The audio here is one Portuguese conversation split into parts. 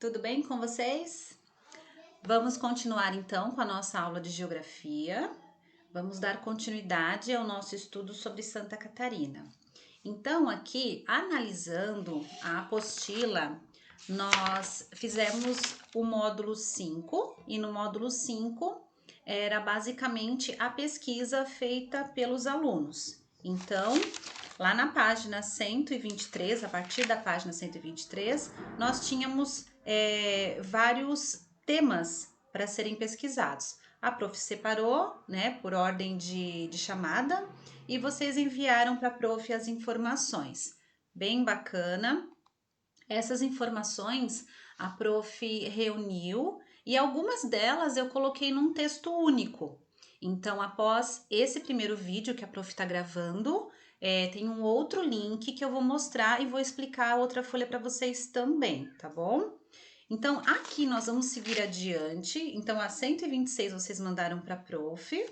Tudo bem com vocês? Vamos continuar então com a nossa aula de geografia. Vamos dar continuidade ao nosso estudo sobre Santa Catarina. Então, aqui, analisando a apostila, nós fizemos o módulo 5 e no módulo 5 era basicamente a pesquisa feita pelos alunos. Então, lá na página 123, a partir da página 123, nós tínhamos vários temas para serem pesquisados. A prof separou, né, por ordem de chamada e vocês enviaram para a prof as informações. Bem bacana. Essas informações a prof reuniu e algumas delas eu coloquei num texto único. Então, após esse primeiro vídeo que a prof está gravando, tem um outro link que eu vou mostrar e vou explicar a outra folha para vocês também, tá bom? Então, aqui nós vamos seguir adiante. Então, a 126 vocês mandaram para a prof.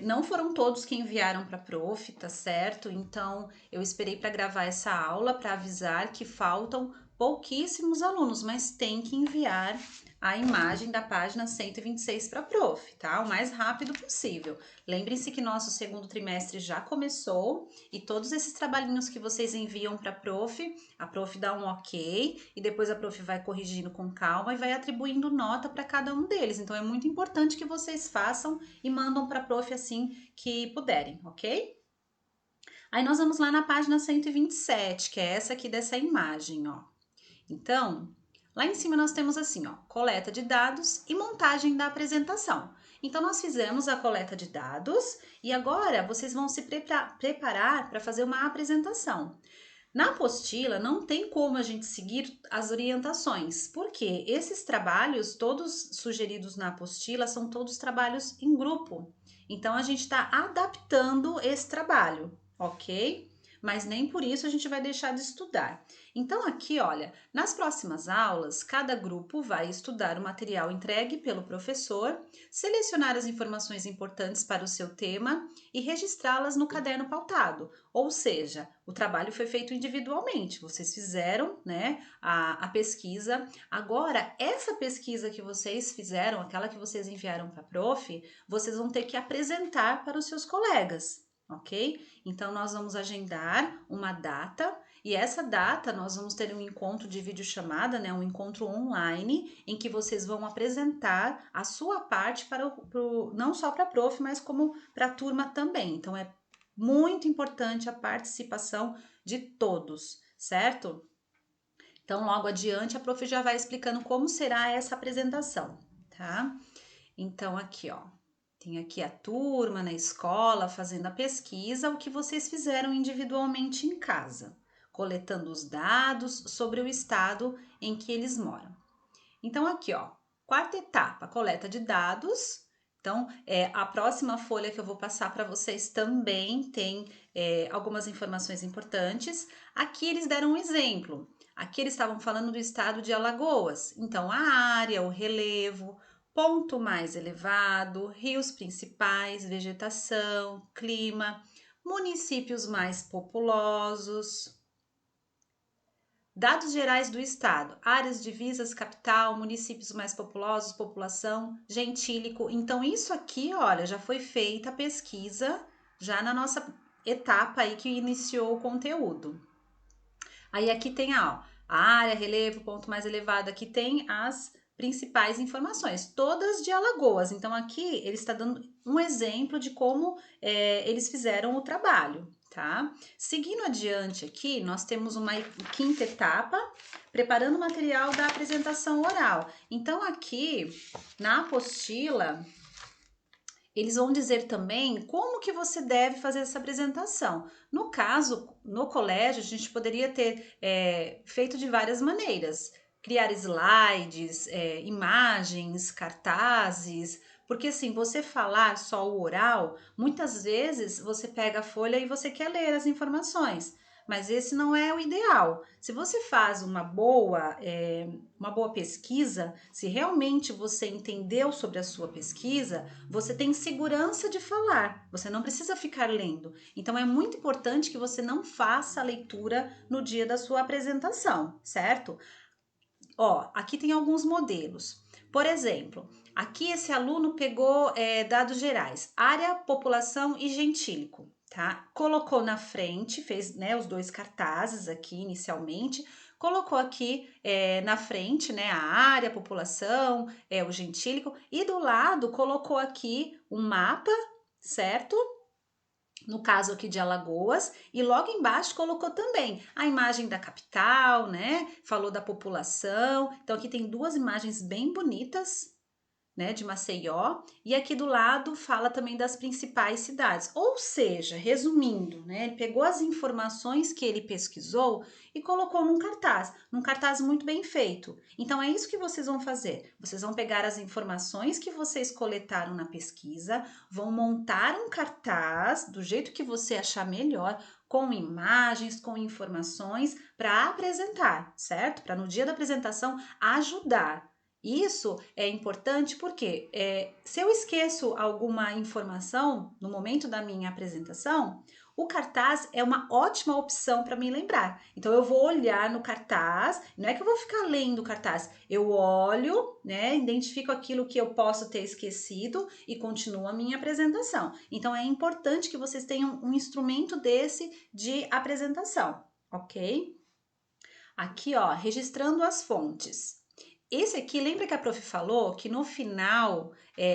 Não foram todos que enviaram para a prof, tá certo? Então, eu esperei para gravar essa aula para avisar que faltam pouquíssimos alunos, mas tem que enviar a imagem da página 126 para a prof, tá? O mais rápido possível. Lembrem-se que nosso segundo trimestre já começou e todos esses trabalhinhos que vocês enviam para a prof dá um ok e depois a prof vai corrigindo com calma e vai atribuindo nota para cada um deles. Então, é muito importante que vocês façam e mandam para a prof assim que puderem, ok? Aí nós vamos lá na página 127, que é essa aqui dessa imagem, ó. Então, lá em cima nós temos assim, ó, coleta de dados e montagem da apresentação. Então, nós fizemos a coleta de dados e agora vocês vão se preparar para fazer uma apresentação. Na apostila não tem como a gente seguir as orientações, porque esses trabalhos, todos sugeridos na apostila, são todos trabalhos em grupo. Então, a gente está adaptando esse trabalho, ok? Mas nem por isso a gente vai deixar de estudar. Então, aqui, olha, nas próximas aulas, cada grupo vai estudar o material entregue pelo professor, selecionar as informações importantes para o seu tema e registrá-las no caderno pautado. Ou seja, o trabalho foi feito individualmente, vocês fizeram, né, a pesquisa. Agora, essa pesquisa que vocês fizeram, aquela que vocês enviaram para a prof, vocês vão ter que apresentar para os seus colegas, ok? Então, nós vamos agendar uma data e essa data nós vamos ter um encontro de videochamada, né, um encontro online, em que vocês vão apresentar a sua parte não só para a prof, mas como para a turma também. Então, é muito importante a participação de todos, certo? Então, logo adiante, a prof já vai explicando como será essa apresentação, tá? Então, aqui, ó, tem aqui a turma na escola fazendo a pesquisa, o que vocês fizeram individualmente em casa, coletando os dados sobre o estado em que eles moram. Então, aqui, ó, quarta etapa, coleta de dados. Então, a próxima folha que eu vou passar para vocês também tem algumas informações importantes. Aqui eles deram um exemplo. Aqui eles estavam falando do estado de Alagoas. Então, a área, o relevo, ponto mais elevado, rios principais, vegetação, clima, municípios mais populosos. Dados gerais do estado, áreas divisas, capital, municípios mais populosos, população, gentílico. Então, isso aqui, olha, já foi feita a pesquisa, já na nossa etapa aí que iniciou o conteúdo. Aí aqui tem a área, relevo, ponto mais elevado, aqui tem as principais informações, todas de Alagoas. Então, aqui ele está dando um exemplo de como eles fizeram o trabalho, tá? Seguindo adiante aqui, nós temos uma quinta etapa, preparando o material da apresentação oral. Então, aqui na apostila, eles vão dizer também como que você deve fazer essa apresentação. No caso, no colégio, a gente poderia ter feito de várias maneiras. Criar slides, imagens, cartazes, porque assim, você falar só o oral, muitas vezes você pega a folha e você quer ler as informações, mas esse não é o ideal. Se você faz uma boa pesquisa, se realmente você entendeu sobre a sua pesquisa, você tem segurança de falar, você não precisa ficar lendo. Então, é muito importante que você não faça a leitura no dia da sua apresentação, certo? Ó, aqui tem alguns modelos. Por exemplo, aqui esse aluno pegou dados gerais, área, população e gentílico, tá? Colocou na frente, fez, né, os dois cartazes aqui inicialmente, colocou aqui na frente, né, a área, a população, o gentílico, e do lado colocou aqui um mapa, certo? No caso aqui de Alagoas, e logo embaixo colocou também a imagem da capital, né? Falou da população. Então aqui tem duas imagens bem bonitas, né, de Maceió, e aqui do lado fala também das principais cidades. Ou seja, resumindo, né, ele pegou as informações que ele pesquisou e colocou num cartaz muito bem feito. Então é isso que vocês vão fazer. Vocês vão pegar as informações que vocês coletaram na pesquisa, vão montar um cartaz do jeito que você achar melhor, com imagens, com informações para apresentar, certo? Para no dia da apresentação ajudar. Isso é importante porque se eu esqueço alguma informação no momento da minha apresentação, o cartaz é uma ótima opção para me lembrar. Então eu vou olhar no cartaz, não é que eu vou ficar lendo o cartaz, eu olho, né, identifico aquilo que eu posso ter esquecido e continuo a minha apresentação. Então é importante que vocês tenham um instrumento desse de apresentação, ok? Aqui, ó, registrando as fontes. Esse aqui, lembra que a prof falou que no final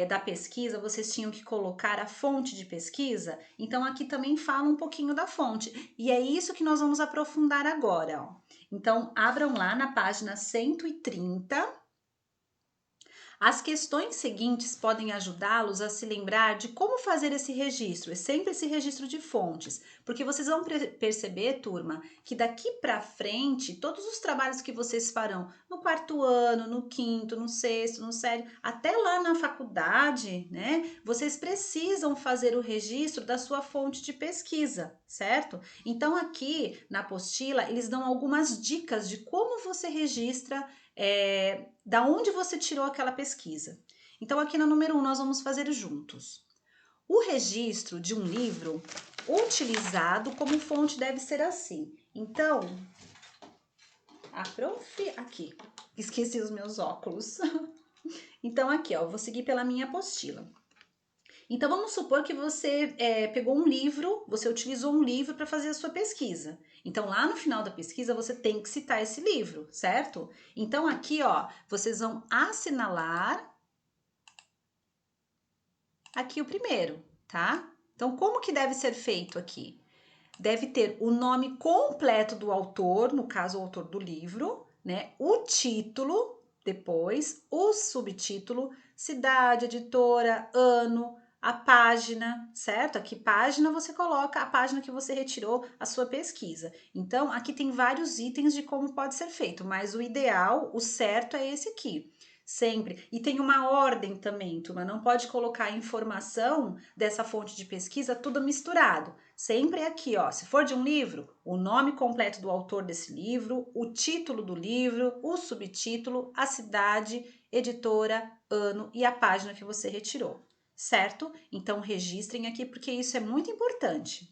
da pesquisa vocês tinham que colocar a fonte de pesquisa? Então, aqui também fala um pouquinho da fonte. E é isso que nós vamos aprofundar agora, ó. Então, abram lá na página 130. As questões seguintes podem ajudá-los a se lembrar de como fazer esse registro, é sempre esse registro de fontes, porque vocês vão perceber, turma, que daqui para frente, todos os trabalhos que vocês farão no quarto ano, no quinto, no sexto, no sétimo, até lá na faculdade, né, vocês precisam fazer o registro da sua fonte de pesquisa, certo? Então aqui na apostila eles dão algumas dicas de como você registra da onde você tirou aquela pesquisa. Então, aqui no número 1, nós vamos fazer juntos. O registro de um livro utilizado como fonte deve ser assim. Então, a prof... Aqui, esqueci os meus óculos. Então, aqui, ó, eu vou seguir pela minha apostila. Então, vamos supor que você pegou um livro, você utilizou um livro para fazer a sua pesquisa. Então, lá no final da pesquisa, você tem que citar esse livro, certo? Então, aqui, ó, vocês vão assinalar aqui o primeiro, tá? Então, como que deve ser feito aqui? Deve ter o nome completo do autor, no caso, o autor do livro, né? O título, depois, o subtítulo, cidade, editora, ano, a página, certo? Aqui página você coloca a página que você retirou a sua pesquisa. Então, aqui tem vários itens de como pode ser feito, mas o ideal, o certo é esse aqui. Sempre. E tem uma ordem também, turma. Não pode colocar a informação dessa fonte de pesquisa tudo misturado. Sempre é aqui, ó. Se for de um livro, o nome completo do autor desse livro, o título do livro, o subtítulo, a cidade, editora, ano e a página que você retirou, certo? Então, registrem aqui porque isso é muito importante.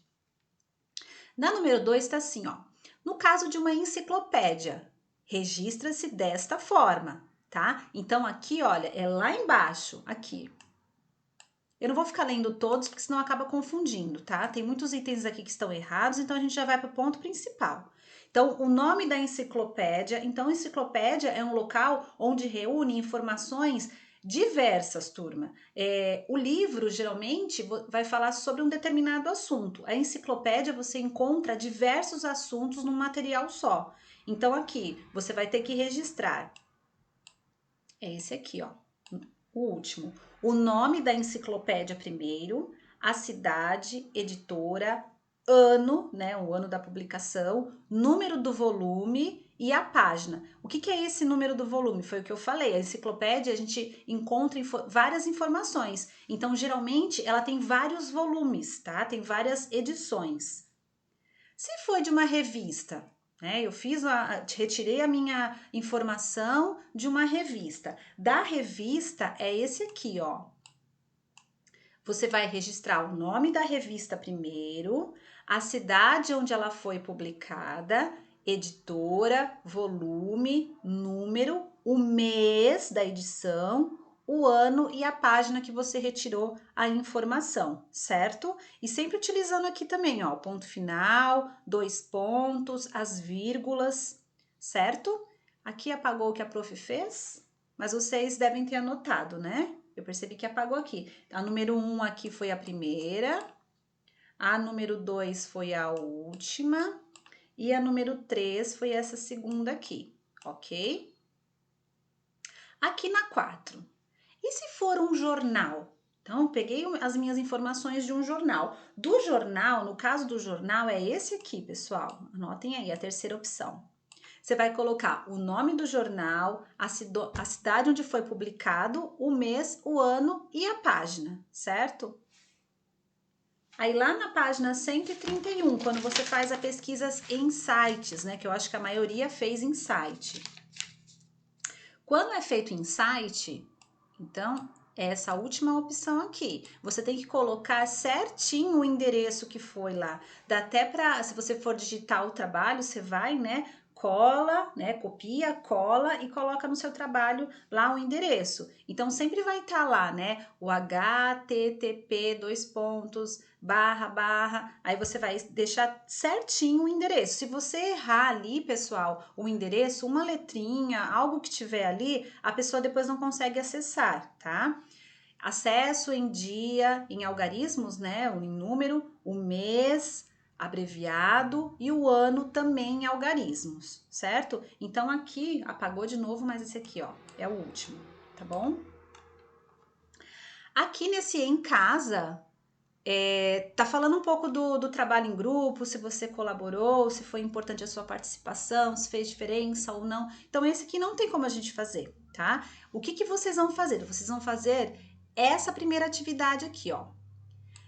Na número 2 está assim, ó. No caso de uma enciclopédia, registra-se desta forma, tá? Então, aqui, olha, é lá embaixo, aqui. Eu não vou ficar lendo todos, porque senão acaba confundindo, tá? Tem muitos itens aqui que estão errados, então a gente já vai para o ponto principal. Então, o nome da enciclopédia. Então, enciclopédia é um local onde reúne informações diversas, turma. O livro, geralmente, vai falar sobre um determinado assunto. A enciclopédia, você encontra diversos assuntos num material só. Então, aqui, você vai ter que registrar. É esse aqui, ó. O último. O nome da enciclopédia primeiro, a cidade, editora, ano, né, o ano da publicação, número do volume e a página. O que é esse número do volume? Foi o que eu falei. A enciclopédia a gente encontra várias informações. Então, geralmente, ela tem vários volumes, tá? Tem várias edições. Se for de uma revista, né? Eu retirei a minha informação de uma revista. Da revista é esse aqui, ó. Você vai registrar o nome da revista primeiro, a cidade onde ela foi publicada editora, volume, número, o mês da edição, o ano e a página que você retirou a informação, certo? E sempre utilizando aqui também, ó, ponto final, 2 pontos, as vírgulas, certo? Aqui apagou o que a prof fez, mas vocês devem ter anotado, né? Eu percebi que apagou aqui. A número 1 aqui foi a primeira, a número 2 foi a última e a número 3 foi essa segunda aqui, ok? Aqui na 4. E se for um jornal? Então, peguei as minhas informações de um jornal. Do jornal, no caso do jornal, é esse aqui, pessoal. Anotem aí, a terceira opção. Você vai colocar o nome do jornal, a cidade onde foi publicado, o mês, o ano e a página, certo? Aí lá na página 131, quando você faz a pesquisa em sites, né, que eu acho que a maioria fez em site. Quando é feito em site, então, essa última opção aqui, você tem que colocar certinho o endereço que foi lá. Dá até para, se você for digitar o trabalho, você vai, né, cola, né, copia, cola e coloca no seu trabalho lá o endereço. Então, sempre vai estar lá, né, o http, aí você vai deixar certinho o endereço. Se você errar ali, pessoal, o endereço, uma letrinha, algo que tiver ali, a pessoa depois não consegue acessar, tá? Acesso em dia, em algarismos, né, em número, o mês abreviado e o ano também em algarismos, certo? Então aqui apagou de novo, mas esse aqui, ó, é o último, tá bom? Aqui nesse em casa, tá falando um pouco do trabalho em grupo, se você colaborou, se foi importante a sua participação, se fez diferença ou não. Então, esse aqui não tem como a gente fazer, tá? O que vocês vão fazer? Vocês vão fazer essa primeira atividade aqui, ó.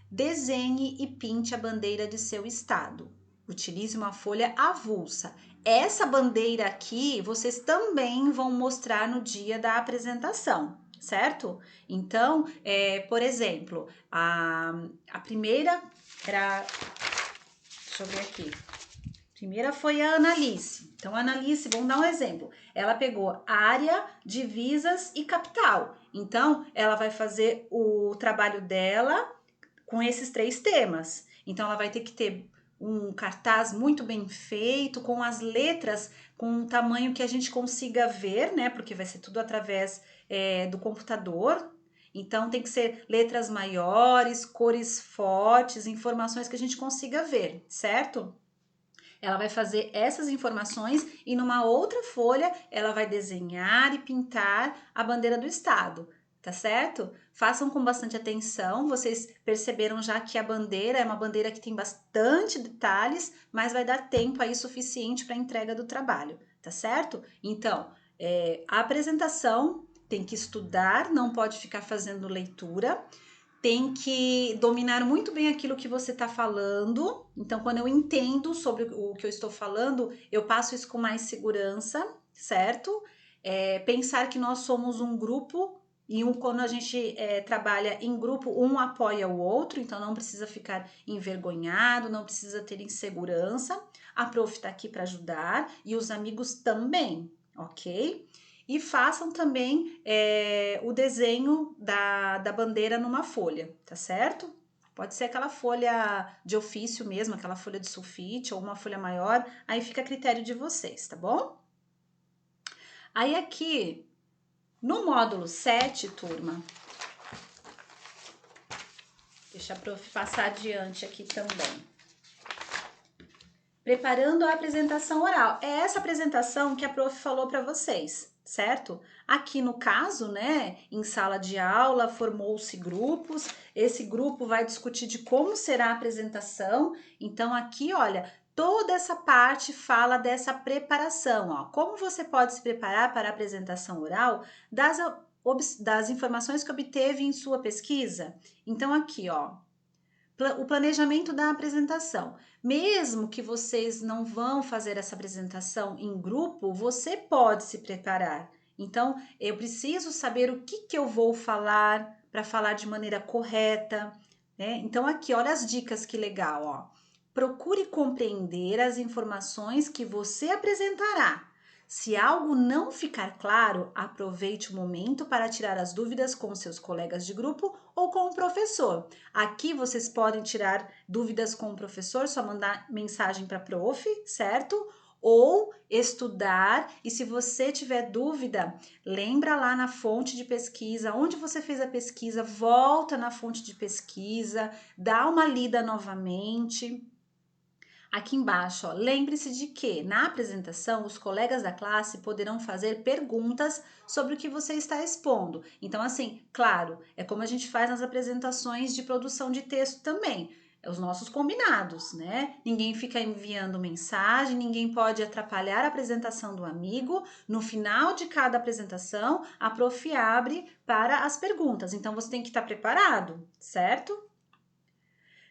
Desenhe e pinte a bandeira de seu estado. Utilize uma folha avulsa. Essa bandeira aqui, vocês também vão mostrar no dia da apresentação, certo? Então, por exemplo, a primeira era... Deixa eu ver aqui. A primeira foi a Analice. Então, a Analice, vamos dar um exemplo. Ela pegou área, divisas e capital. Então, ela vai fazer o trabalho dela com esses 3 temas. Então, ela vai ter que ter um cartaz muito bem feito, com as letras com um tamanho que a gente consiga ver, né? Porque vai ser tudo através do computador. Então, tem que ser letras maiores, cores fortes, informações que a gente consiga ver, certo? Ela vai fazer essas informações e numa outra folha ela vai desenhar e pintar a bandeira do estado, tá certo? Façam com bastante atenção, vocês perceberam já que a bandeira é uma bandeira que tem bastante detalhes, mas vai dar tempo aí suficiente para a entrega do trabalho, tá certo? Então, a apresentação tem que estudar, não pode ficar fazendo leitura, tem que dominar muito bem aquilo que você está falando. Então, quando eu entendo sobre o que eu estou falando, eu passo isso com mais segurança, certo? Pensar que nós somos um grupo e quando a gente trabalha em grupo, um apoia o outro, então não precisa ficar envergonhado, não precisa ter insegurança. A prof está aqui para ajudar e os amigos também, ok? E façam também o desenho da bandeira numa folha, tá certo? Pode ser aquela folha de ofício mesmo, aquela folha de sulfite ou uma folha maior, aí fica a critério de vocês, tá bom? Aí aqui, no módulo 7, turma, deixa a prof passar adiante aqui também. Preparando a apresentação oral. É essa apresentação que a prof falou para vocês, certo? Aqui no caso, né, em sala de aula, formou-se grupos, esse grupo vai discutir de como será a apresentação. Então, aqui, olha, toda essa parte fala dessa preparação, ó. Como você pode se preparar para a apresentação oral das informações que obteve em sua pesquisa? Então, aqui, ó, o planejamento da apresentação. Mesmo que vocês não vão fazer essa apresentação em grupo, você pode se preparar. Então, eu preciso saber o que eu vou falar para falar de maneira correta, né? Então, aqui, olha as dicas que legal, ó. Procure compreender as informações que você apresentará. Se algo não ficar claro, aproveite o momento para tirar as dúvidas com seus colegas de grupo ou com o professor. Aqui vocês podem tirar dúvidas com o professor, só mandar mensagem para a prof, certo? Ou estudar, e se você tiver dúvida, lembra lá na fonte de pesquisa, onde você fez a pesquisa, volta na fonte de pesquisa, dá uma lida novamente. Aqui embaixo, lembre-se de que na apresentação os colegas da classe poderão fazer perguntas sobre o que você está expondo. Então, assim, claro, é como a gente faz nas apresentações de produção de texto também. Os nossos combinados, né? Ninguém fica enviando mensagem, ninguém pode atrapalhar a apresentação do amigo. No final de cada apresentação, a prof abre para as perguntas. Então, você tem que estar preparado, certo?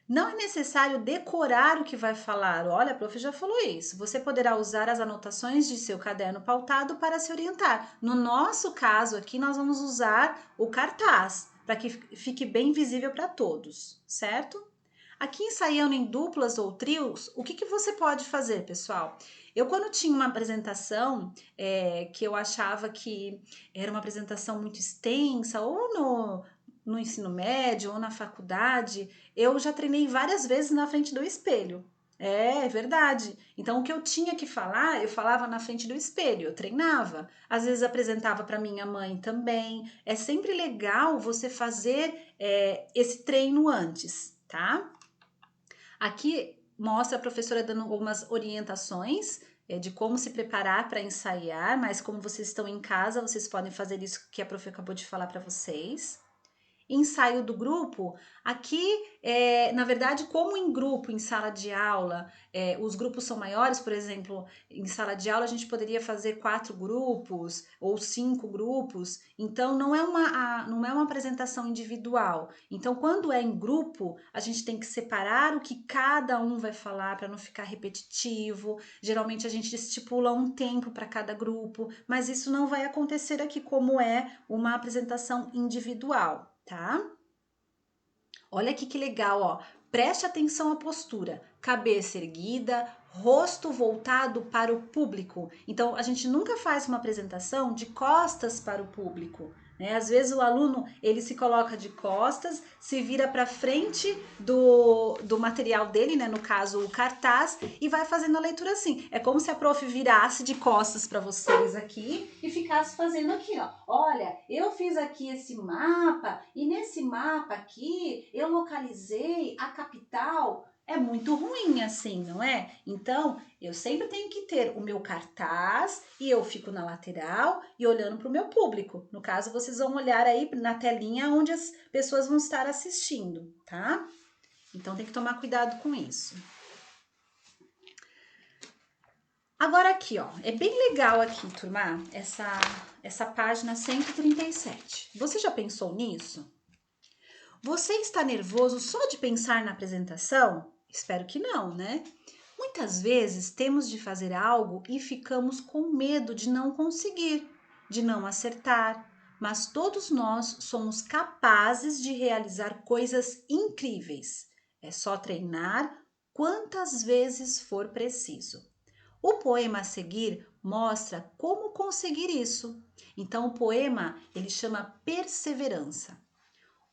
Não é necessário decorar o que vai falar. Olha, a prof já falou isso. Você poderá usar as anotações de seu caderno pautado para se orientar. No nosso caso aqui, nós vamos usar o cartaz para que fique bem visível para todos, certo? Aqui ensaiando em duplas ou trios, o que você pode fazer, pessoal? Eu, quando tinha uma apresentação que eu achava que era uma apresentação muito extensa, ou no ensino médio ou na faculdade, eu já treinei várias vezes na frente do espelho. É verdade. Então, o que eu tinha que falar, eu falava na frente do espelho, eu treinava. Às vezes apresentava para minha mãe também. É sempre legal você fazer esse treino antes, tá? Aqui mostra a professora dando algumas orientações de como se preparar para ensaiar, mas como vocês estão em casa, vocês podem fazer isso que a prof acabou de falar para vocês. Ensaio do grupo, aqui, na verdade, como em grupo, em sala de aula, os grupos são maiores, por exemplo, em sala de aula a gente poderia fazer 4 grupos ou 5 grupos, então não é uma apresentação individual. Então, quando é em grupo, a gente tem que separar o que cada um vai falar para não ficar repetitivo. Geralmente a gente estipula um tempo para cada grupo, mas isso não vai acontecer aqui como é uma apresentação individual. Tá? Olha aqui que legal, ó. Preste atenção à postura. Cabeça erguida, rosto voltado para o público. Então, a gente nunca faz uma apresentação de costas para o público, né? Às vezes o aluno, ele se coloca de costas, se vira para frente do material dele, né? No caso, o cartaz, e vai fazendo a leitura assim. É como se a prof virasse de costas para vocês aqui e ficasse fazendo aqui, ó. Olha, eu fiz aqui esse mapa e nesse mapa aqui eu localizei a capital. É muito ruim assim, não é? Então, eu sempre tenho que ter o meu cartaz e eu fico na lateral e olhando para o meu público. No caso, vocês vão olhar aí na telinha onde as pessoas vão estar assistindo, tá? Então, tem que tomar cuidado com isso. Agora aqui, ó, é bem legal aqui, turma, essa página 137. Você já pensou nisso? Você está nervoso só de pensar na apresentação? Espero que não, né? Muitas vezes temos de fazer algo e ficamos com medo de não conseguir, de não acertar, mas todos nós somos capazes de realizar coisas incríveis. É só treinar quantas vezes for preciso. O poema a seguir mostra como conseguir isso. Então, o poema ele chama Perseverança.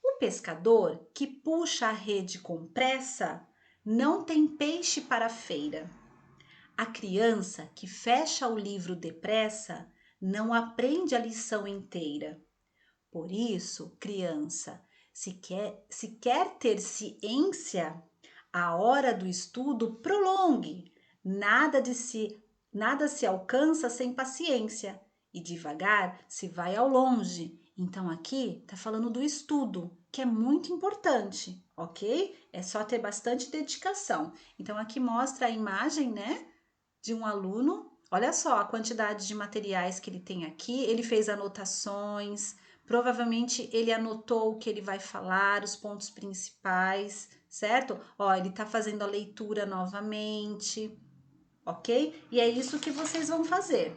O pescador que puxa a rede com pressa não tem peixe para a feira. A criança que fecha o livro depressa não aprende a lição inteira. Por isso, criança, se quer ter ciência, a hora do estudo prolongue. Nada se alcança sem paciência e devagar se vai ao longe. Então aqui está falando do estudo, que é muito importante, ok? É só ter bastante dedicação. Então aqui mostra a imagem, né, de um aluno. Olha só a quantidade de materiais que ele tem aqui. Ele fez anotações. Provavelmente ele anotou o que ele vai falar, os pontos principais, certo? Ó, ele tá fazendo a leitura novamente, ok? E é isso que vocês vão fazer,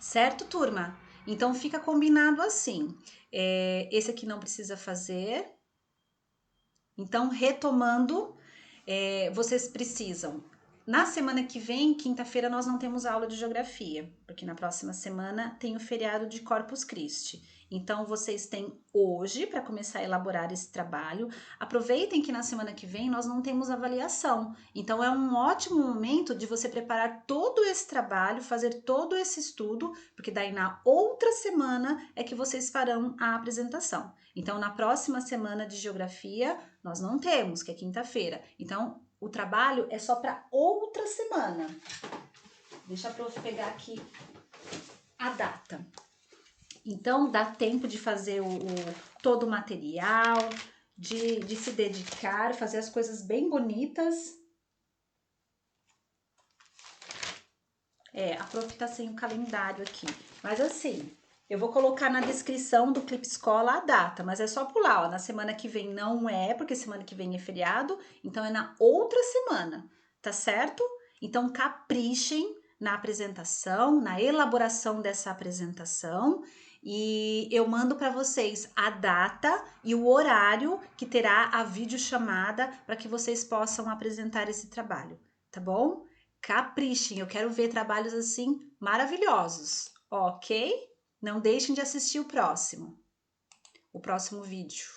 certo, turma? Então fica combinado assim. Esse aqui não precisa fazer. Então, retomando, vocês precisam. Na semana que vem, quinta-feira, nós não temos aula de geografia, porque na próxima semana tem o feriado de Corpus Christi. Então, vocês têm hoje para começar a elaborar esse trabalho. Aproveitem que na semana que vem nós não temos avaliação. Então, é um ótimo momento de você preparar todo esse trabalho, fazer todo esse estudo, porque daí na outra semana é que vocês farão a apresentação. Então, na próxima semana de geografia, nós não temos, que é quinta-feira. Então, o trabalho é só para outra semana. Deixa eu pegar aqui a data. Então, dá tempo de fazer todo o material, de se dedicar, fazer as coisas bem bonitas. A prof tá sem o calendário aqui. Mas assim, eu vou colocar na descrição do Clipe Escola a data, mas é só pular, ó. Na semana que vem não é, porque semana que vem é feriado, então é na outra semana, tá certo? Então caprichem na apresentação, na elaboração dessa apresentação, e eu mando para vocês a data e o horário que terá a videochamada para que vocês possam apresentar esse trabalho, tá bom? Caprichem, eu quero ver trabalhos assim maravilhosos, ok? Não deixem de assistir o próximo vídeo.